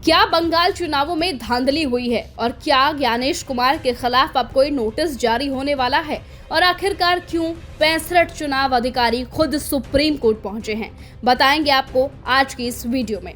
क्या बंगाल चुनावों में धांधली हुई है और क्या ज्ञानेश कुमार के खिलाफ अब कोई नोटिस जारी होने वाला है और आखिरकार क्यों 65 चुनाव अधिकारी खुद सुप्रीम कोर्ट पहुंचे हैं, बताएंगे आपको आज की इस वीडियो में।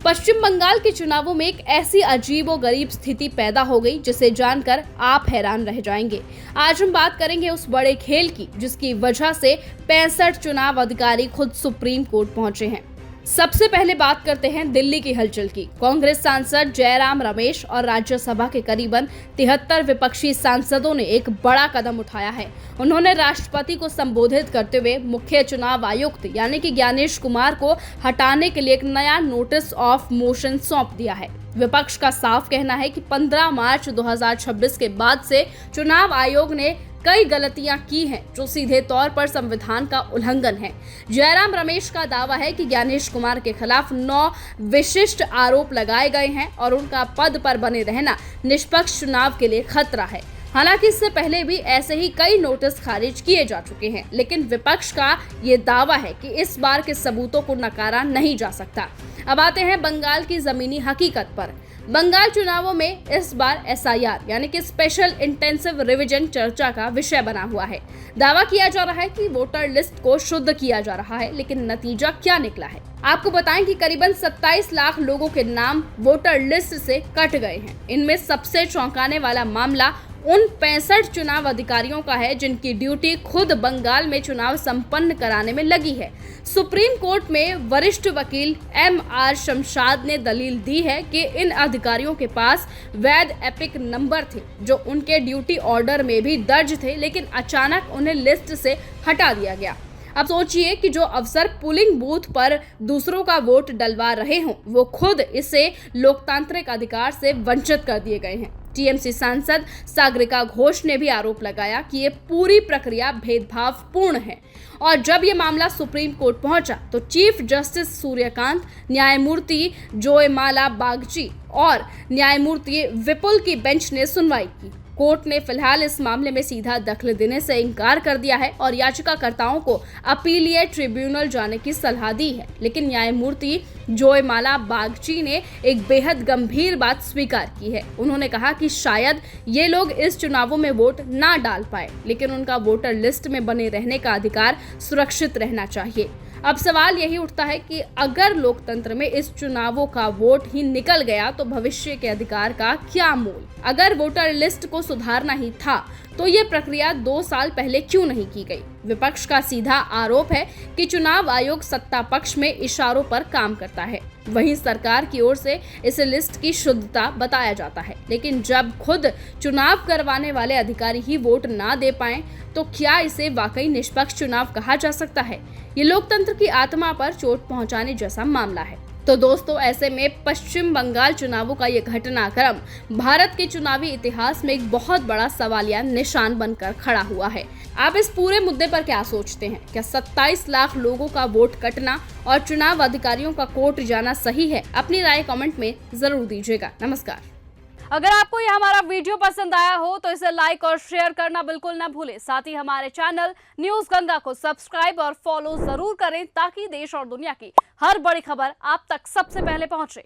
पश्चिम बंगाल के चुनावों में एक ऐसी अजीबोगरीब स्थिति पैदा हो गई जिसे जानकर आप हैरान रह जाएंगे। आज हम बात करेंगे उस बड़े खेल की जिसकी वजह से 65 चुनाव अधिकारी खुद सुप्रीम कोर्ट पहुंचे हैं। सबसे पहले बात करते हैं दिल्ली की हलचल की। कांग्रेस सांसद जयराम रमेश और राज्यसभा के करीबन 73 विपक्षी सांसदों ने एक बड़ा कदम उठाया है। उन्होंने राष्ट्रपति को संबोधित करते हुए मुख्य चुनाव आयुक्त यानी कि ज्ञानेश कुमार को हटाने के लिए एक नया नोटिस ऑफ मोशन सौंप दिया है। विपक्ष का साफ कहना है कि 15 मार्च 2026 के बाद से चुनाव आयोग ने कई गलतियां की हैं जो सीधे तौर पर संविधान का उल्लंघन है। जयराम रमेश का दावा है कि ज्ञानेश कुमार के खिलाफ 9 विशिष्ट आरोप लगाए गए हैं और उनका पद पर बने रहना निष्पक्ष चुनाव के लिए खतरा है। हालांकि इससे पहले भी ऐसे ही कई नोटिस खारिज किए जा चुके हैं, लेकिन विपक्ष का ये दावा है कि इस बार के सबूतों को नकारा नहीं जा सकता। अब आते हैं बंगाल की जमीनी हकीकत पर। बंगाल चुनावों में इस बार SIR यानी कि स्पेशल इंटेंसिव रिवीजन चर्चा का विषय बना हुआ है। दावा किया जा रहा है कि वोटर लिस्ट को शुद्ध किया जा रहा है, लेकिन नतीजा क्या निकला है आपको बताएं कि करीबन 27 लाख लोगों के नाम वोटर लिस्ट से कट गए हैं। इनमें सबसे चौंकाने वाला मामला उन 65 चुनाव अधिकारियों का है जिनकी ड्यूटी खुद बंगाल में चुनाव संपन्न कराने में लगी है। सुप्रीम कोर्ट में वरिष्ठ वकील MR शमशाद ने दलील दी है कि इन अधिकारियों के पास वैध एपिक नंबर थे जो उनके ड्यूटी ऑर्डर में भी दर्ज थे, लेकिन अचानक उन्हें लिस्ट से हटा दिया गया। अब सोचिए कि जो अफसर पोलिंग बूथ पर दूसरों का वोट डलवा रहे हों वो खुद इसे लोकतांत्रिक अधिकार से वंचित कर दिए गए हैं। TMC सांसद सागरिका घोष ने भी आरोप लगाया कि ये पूरी प्रक्रिया भेदभावपूर्ण है और जब ये मामला सुप्रीम कोर्ट पहुंचा तो चीफ जस्टिस सूर्यकांत, न्यायमूर्ति जोयमाला बागची और न्यायमूर्ति विपुल की बेंच ने सुनवाई की। कोर्ट ने फिलहाल इस मामले में सीधा दखल देने से इनकार कर दिया है और याचिकाकर्ताओं को अपीलिएट ट्रिब्यूनल जाने की सलाह दी है, लेकिन न्यायमूर्ति जोयमाला बागची ने एक बेहद गंभीर बात स्वीकार की है। उन्होंने कहा कि शायद ये लोग इस चुनावों में वोट ना डाल पाए, लेकिन उनका वोटर लिस्ट में बने रहने का अधिकार सुरक्षित रहना चाहिए। अब सवाल यही उठता है कि अगर लोकतंत्र में इस चुनावों का वोट ही निकल गया तो भविष्य के अधिकार का क्या मोल? अगर वोटर लिस्ट को सुधारना ही था तो ये प्रक्रिया 2 साल पहले क्यों नहीं की गई? विपक्ष का सीधा आरोप है कि चुनाव आयोग सत्ता पक्ष में इशारों पर काम करता है, वहीं सरकार की ओर से इस लिस्ट की शुद्धता बताया जाता है, लेकिन जब खुद चुनाव करवाने वाले अधिकारी ही वोट ना दे पाएं तो क्या इसे वाकई निष्पक्ष चुनाव कहा जा सकता है? ये लोकतंत्र की आत्मा पर चोट पहुंचाने जैसा मामला है। तो दोस्तों, ऐसे में पश्चिम बंगाल चुनावों का ये घटनाक्रम भारत के चुनावी इतिहास में एक बहुत बड़ा सवालिया निशान बनकर खड़ा हुआ है। आप इस पूरे मुद्दे पर क्या सोचते हैं? क्या 27 लाख लोगों का वोट कटना और चुनाव अधिकारियों का कोर्ट जाना सही है? अपनी राय कमेंट में जरूर दीजिएगा। नमस्कार। अगर आपको ये हमारा वीडियो पसंद आया हो तो इसे लाइक और शेयर करना बिल्कुल ना भूलें। साथ ही हमारे चैनल न्यूज गंगा को सब्सक्राइब और फॉलो जरूर करें ताकि देश और दुनिया की हर बड़ी खबर आप तक सबसे पहले पहुंचे।